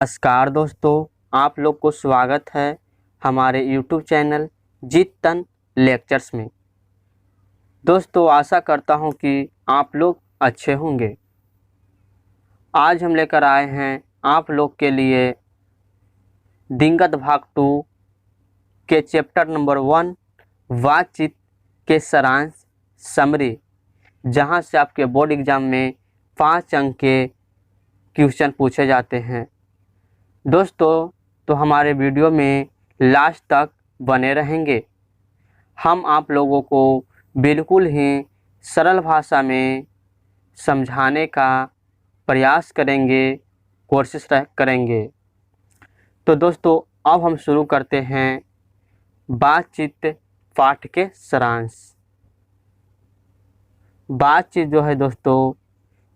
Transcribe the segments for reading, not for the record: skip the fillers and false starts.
नमस्कार दोस्तों, आप लोग को स्वागत है हमारे YouTube चैनल जीत तन लेक्चर्स में। दोस्तों, आशा करता हूं कि आप लोग अच्छे होंगे। आज हम लेकर आए हैं आप लोग के लिए दिंगत भाग 2 के चैप्टर नंबर 1 बातचीत के सारांश समरी, जहां से आपके बोर्ड एग्जाम में 5 अंक के क्वेश्चन पूछे जाते हैं। दोस्तों, तो हमारे वीडियो में लास्ट तक बने रहेंगे। हम आप लोगों को बिल्कुल ही सरल भाषा में समझाने का प्रयास करेंगे, कोशिश करेंगे। तो दोस्तों, अब हम शुरू करते हैं बातचीत पाठ के सारांश। बातचीत जो है दोस्तों,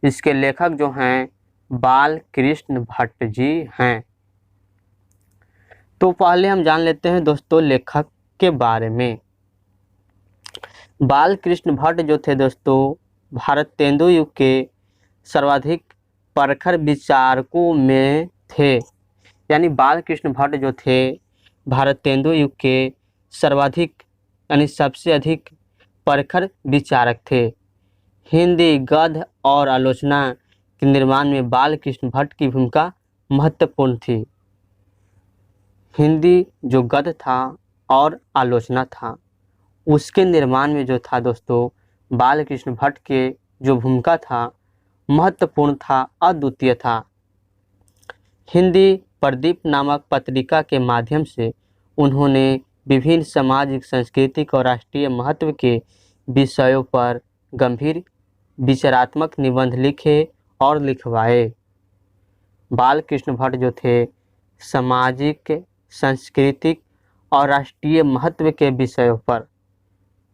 इसके लेखक जो हैं बाल कृष्ण भट्ट जी हैं। तो पहले हम जान लेते हैं दोस्तों लेखक के बारे में। बाल कृष्ण भट्ट जो थे दोस्तों, भारतेंदु युग के सर्वाधिक प्रखर विचारकों में थे। यानी बाल कृष्ण भट्ट जो थे भारतेंदु युग के सर्वाधिक यानी सबसे अधिक प्रखर विचारक थे। हिंदी गद्य और आलोचना के निर्माण में बाल कृष्ण भट्ट की भूमिका महत्वपूर्ण थी। हिंदी जो गद्य था और आलोचना था, उसके निर्माण में जो था दोस्तों, बाल कृष्ण भट्ट के जो भूमिका था महत्वपूर्ण था, अद्वितीय था। हिंदी प्रदीप नामक पत्रिका के माध्यम से उन्होंने विभिन्न सामाजिक, सांस्कृतिक और राष्ट्रीय महत्व के विषयों पर गंभीर विचारात्मक निबंध लिखे और लिखवाए। बाल कृष्ण भट्ट जो थे सामाजिक, सांस्कृतिक और राष्ट्रीय महत्व के विषयों पर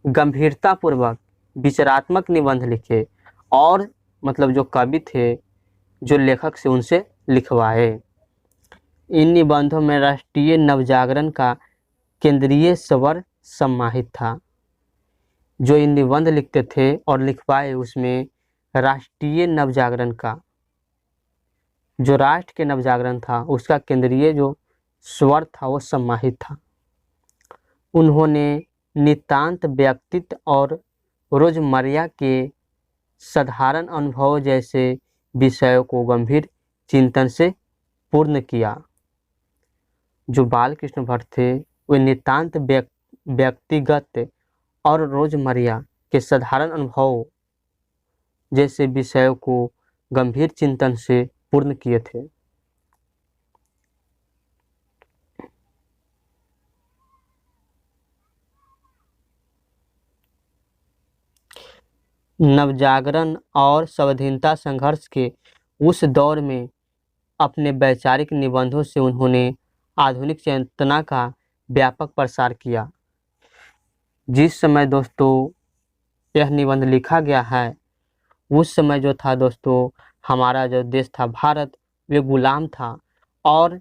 गंभीरतापूर्वक विचारात्मक निबंध लिखे और मतलब जो कवि थे, जो लेखक से उनसे लिखवाए। इन निबंधों में राष्ट्रीय नवजागरण का केंद्रीय स्वर समाहित था। जो इन निबंध लिखते थे और लिखवाए, उसमें राष्ट्रीय नवजागरण का, जो राष्ट्र के नवजागरण था, उसका केंद्रीय जो स्वर था वो समाहित था। उन्होंने नितांत व्यक्तित्व और रोजमर्रा के साधारण अनुभव जैसे विषयों को गंभीर चिंतन से पूर्ण किया। जो बाल कृष्ण भट्ट थे वे नितांत व्यक्तिगत और रोजमर्रा के साधारण अनुभव जैसे विषयों को गंभीर चिंतन से पूर्ण किए थे। नवजागरण और स्वाधीनता संघर्ष के उस दौर में अपने वैचारिक निबंधों से उन्होंने आधुनिक चेतना का व्यापक प्रसार किया। जिस समय दोस्तों यह निबंध लिखा गया है, उस समय जो था दोस्तों, हमारा जो देश था भारत, वे गुलाम था और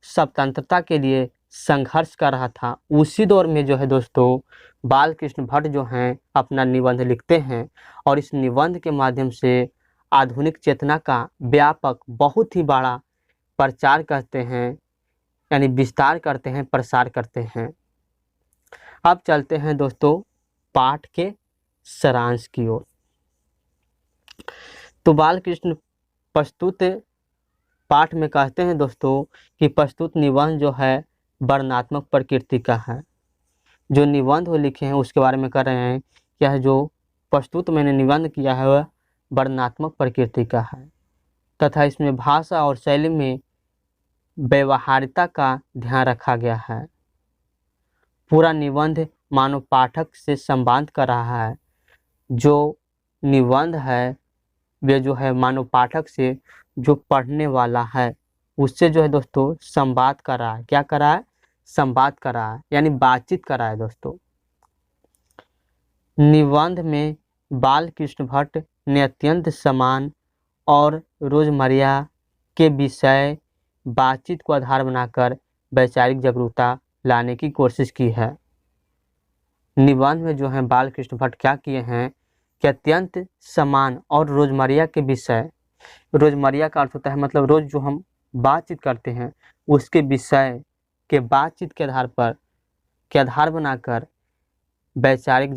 स्वतंत्रता के लिए संघर्ष कर रहा था। उसी दौर में जो है दोस्तों, बाल कृष्ण भट्ट जो हैं अपना निबंध लिखते हैं और इस निबंध के माध्यम से आधुनिक चेतना का व्यापक, बहुत ही बड़ा प्रचार करते हैं, यानी विस्तार करते हैं, प्रसार करते हैं। अब चलते हैं दोस्तों पाठ के सारांश की ओर। तो बाल कृष्ण प्रस्तुत पाठ में कहते हैं दोस्तों कि प्रस्तुत निबंध जो है वर्णनात्मक प्रकृति का है। जो निबंध वो लिखे हैं उसके बारे में कर रहे हैं कि यह जो प्रस्तुत मैंने निबंध किया है वह वर्णनात्मक प्रकृति का है तथा इसमें भाषा और शैली में व्यवहारिकता का ध्यान रखा गया है। पूरा निबंध मानव पाठक से संवाद कर रहा है। जो निबंध है वे जो है मानव पाठक से, जो पढ़ने वाला है उससे जो है दोस्तों संवाद कर रहा है। क्या कर रहा है? संवाद कर रहा है, यानी बातचीत कर रहा है दोस्तों। निबंध में बाल कृष्ण भट्ट ने अत्यंत समान और रोजमर्रा के विषय बातचीत को आधार बनाकर वैचारिक जागरूकता लाने की कोशिश की है। निबंध में जो है बाल कृष्ण भट्ट क्या किए हैं कि अत्यंत समान और रोजमर्रा के विषय, रोजमर्रा का अर्थ होता है मतलब रोज जो हम बातचीत करते हैं उसके विषय के बातचीत के आधार बनाकर वैचारिक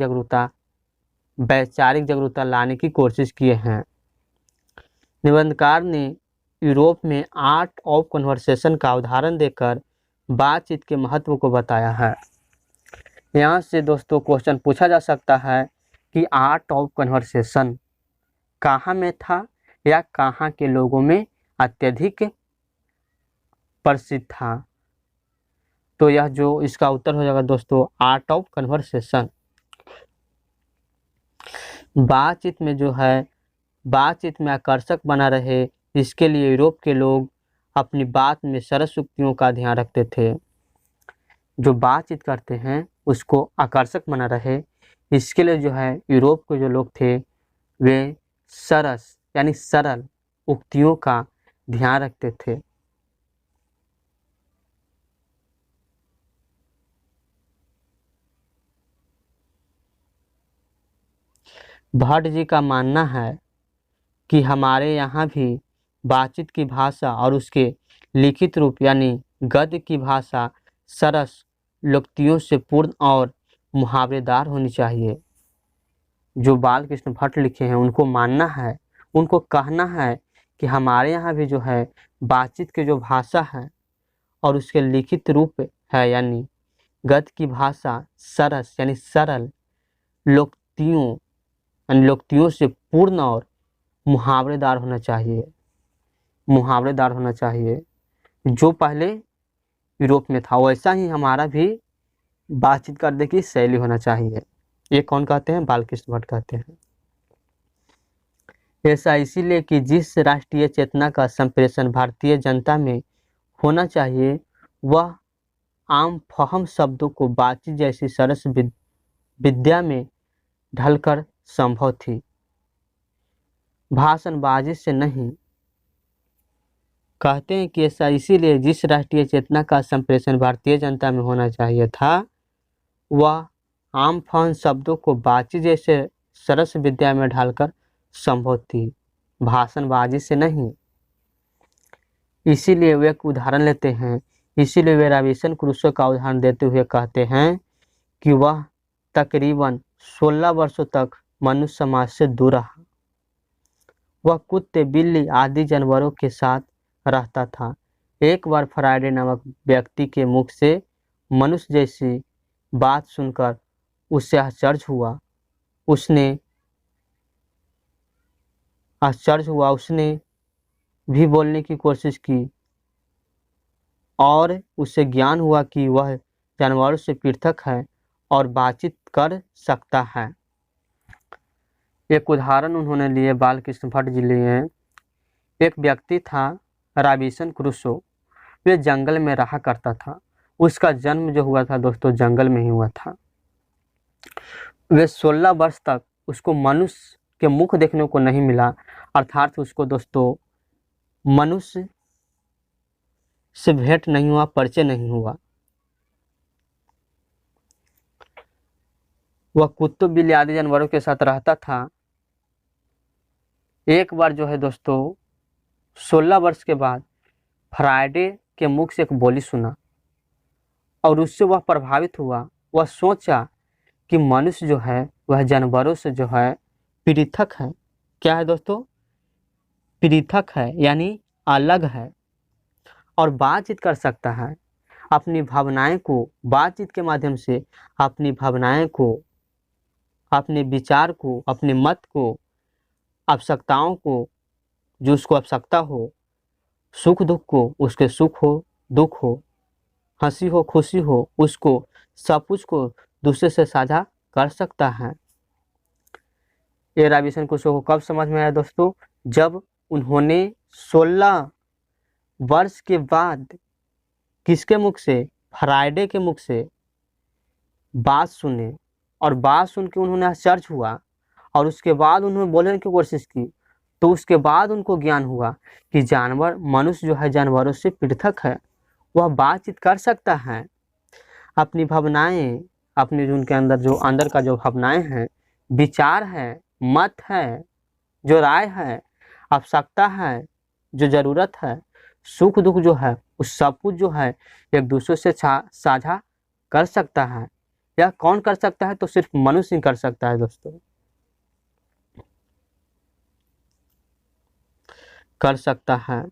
जागरूकता लाने की कोशिश किए हैं। निबंधकार ने यूरोप में आर्ट ऑफ कन्वर्सेशन का उदाहरण देकर बातचीत के महत्व को बताया है। यहाँ से दोस्तों क्वेश्चन पूछा जा सकता है कि आर्ट ऑफ कन्वर्सेशन कहाँ में था या कहाँ के लोगों में अत्यधिक प्रसिद्ध था। तो यह जो इसका उत्तर हो जाएगा दोस्तों आर्ट ऑफ कन्वर्सेशन। बातचीत में आकर्षक बना रहे इसके लिए यूरोप के लोग अपनी बात में सरस युक्तियों का ध्यान रखते थे। जो बातचीत करते हैं उसको आकर्षक बना रहे इसके लिए जो है यूरोप के जो लोग थे वे सरस यानी सरल उक्तियों का ध्यान रखते थे। भट्ट जी का मानना है कि हमारे यहाँ भी बातचीत की भाषा और उसके लिखित रूप यानी गद्य की भाषा सरस लोकोक्तियों से पूर्ण और मुहावरेदार होनी चाहिए। जो बालकृष्ण भट्ट लिखे हैं उनको कहना है कि हमारे यहाँ भी जो है बातचीत की जो भाषा है और उसके लिखित रूप है यानी गद्य की भाषा सरस यानी सरल लोकोक्तियों से पूर्ण और मुहावरेदार होना चाहिए। जो पहले यूरोप में था वैसा ही हमारा भी बातचीत करने की शैली होना चाहिए। ये कौन कहते हैं? बालकृष्ण भट्ट कहते हैं। ऐसा इसीलिए कि जिस राष्ट्रीय चेतना का संप्रेषण भारतीय जनता में होना चाहिए वह आम फहम शब्दों को बातचीत जैसी सरस विद्या में ढलकर संभव थी, भाषणबाजी से नहीं। कहते हैं कि ऐसा इसीलिए जिस राष्ट्रीय चेतना का संप्रेषण भारतीय जनता में होना चाहिए था वह आम फहम शब्दों को बातचीत जैसे सरस विद्या में ढालकर संभव थी, भाषणबाजी से नहीं। इसीलिए वे एक उदाहरण लेते हैं। इसीलिए वे रॉबिन्सन क्रूसो का उदाहरण देते हुए कहते हैं कि वह तकरीबन 16 वर्षों तक मनुष्य समाज से दूर रहा। वह कुत्ते, बिल्ली आदि जानवरों के साथ रहता था। एक बार फ्राइडे नामक व्यक्ति के मुख से मनुष्य जैसी बात सुनकर उसे आश्चर्य हुआ। उसने भी बोलने की कोशिश की और उसे ज्ञान हुआ कि वह जानवरों से पृथक है और बातचीत कर सकता है। एक उदाहरण उन्होंने लिए, बालकृष्ण भट्ट जी लिए हैं। एक व्यक्ति था रॉबिन्सन क्रूसो, वे जंगल में रहा करता था। उसका जन्म जो हुआ था दोस्तों जंगल में ही हुआ था। वे 16 वर्ष तक उसको मनुष्य के मुख देखने को नहीं मिला, अर्थात उसको दोस्तों मनुष्य से भेंट नहीं हुआ, परिचय नहीं हुआ। वह कुत्तों, बिल्ली आदि जानवरों के साथ रहता था। एक बार जो है दोस्तों 16 वर्ष के बाद फ्राइडे के मुख से एक बोली सुना और उससे वह प्रभावित हुआ। वह सोचा कि मनुष्य जो है वह जानवरों से जो है पृथक है। क्या है दोस्तों? पृथक है यानी अलग है और बातचीत कर सकता है। अपनी भावनाएं को बातचीत के माध्यम से अपनी भावनाएं को, अपने विचार को, अपने मत को, आवश्यकताओं को, जो उसको आवश्यकता हो, सुख दुख को, उसके सुख हो दुख हो, हंसी हो खुशी हो, उसको सब कुछ को दूसरे से साझा कर सकता है। ये रॉबिन्सन क्रूसो को कब समझ में आया दोस्तों? जब उन्होंने 16 वर्ष के बाद किसके मुख से? फ्राइडे के मुख से बात सुने और बात सुन के उन्होंने आश्चर्य हुआ और उसके बाद उन्होंने बोलने की कोशिश की। तो उसके बाद उनको ज्ञान हुआ कि मनुष्य जो है जानवरों से पृथक है, वह बातचीत कर सकता है। अपनी भावनाएं, अपने उनके अंदर का जो भावनाएं हैं, विचार है, मत है, जो राय है, आवश्यकता है, जो ज़रूरत है, सुख दुख जो है उस सब कुछ जो है एक दूसरे से साझा कर सकता है। यह कौन कर सकता है? तो सिर्फ मनुष्य ही कर सकता है दोस्तों, कर सकता है।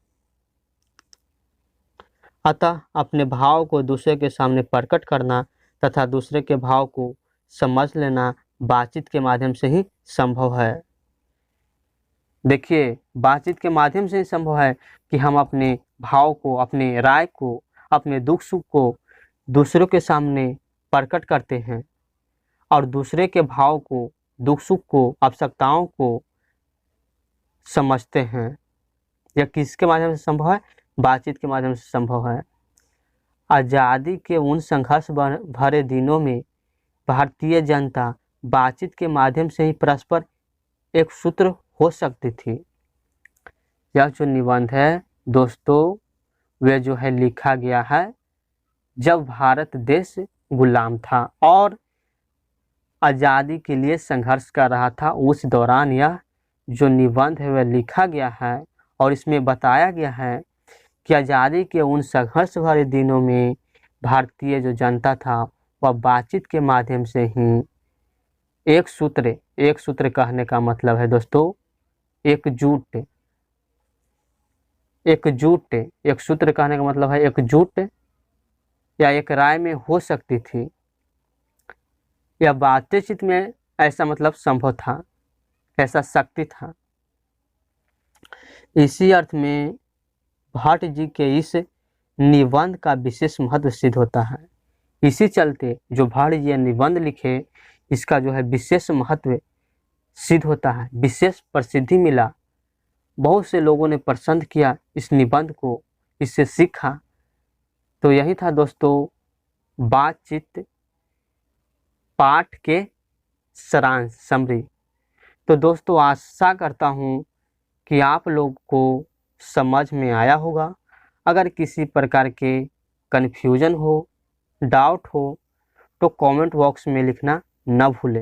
अतः अपने भाव को दूसरे के सामने प्रकट करना तथा दूसरे के भाव को समझ लेना बातचीत के माध्यम से ही संभव है। देखिए, बातचीत के माध्यम से ही संभव है कि हम अपने भाव को, अपने राय को, अपने दुख सुख को दूसरों के सामने प्रकट करते हैं और दूसरे के भाव को, दुख सुख को, आवश्यकताओं को समझते हैं। यह किसके माध्यम से संभव है? बातचीत के माध्यम से संभव है। आज़ादी के उन संघर्ष भरे दिनों में भारतीय जनता बातचीत के माध्यम से ही परस्पर एक सूत्र हो सकती थी। यह जो निबंध है दोस्तों, वह जो है लिखा गया है जब भारत देश गुलाम था और आज़ादी के लिए संघर्ष कर रहा था। उस दौरान यह जो निबंध है वह लिखा गया है और इसमें बताया गया है कि आज़ादी के उन संघर्ष भरे दिनों में भारतीय जो जनता था वह बातचीत के माध्यम से ही एक सूत्र कहने का मतलब है दोस्तों एकजुट। एक सूत्र कहने का मतलब है एकजुट या एक राय में हो सकती थी। यह बातचीत में ऐसा मतलब संभव था, ऐसा शक्ति था। इसी अर्थ में भट्ट जी के इस निबंध का विशेष महत्व सिद्ध होता है। इसी चलते जो भट्ट जी निबंध लिखे इसका जो है विशेष महत्व सिद्ध होता है, विशेष प्रसिद्धि मिला। बहुत से लोगों ने पसंद किया इस निबंध को, इससे सीखा। तो यही था दोस्तों बातचीत पाठ के सारांश समरी। तो दोस्तों आशा करता हूँ कि आप लोग को समझ में आया होगा। अगर किसी प्रकार के कन्फ्यूजन हो, डाउट हो तो कमेंट बॉक्स में लिखना न भूलें।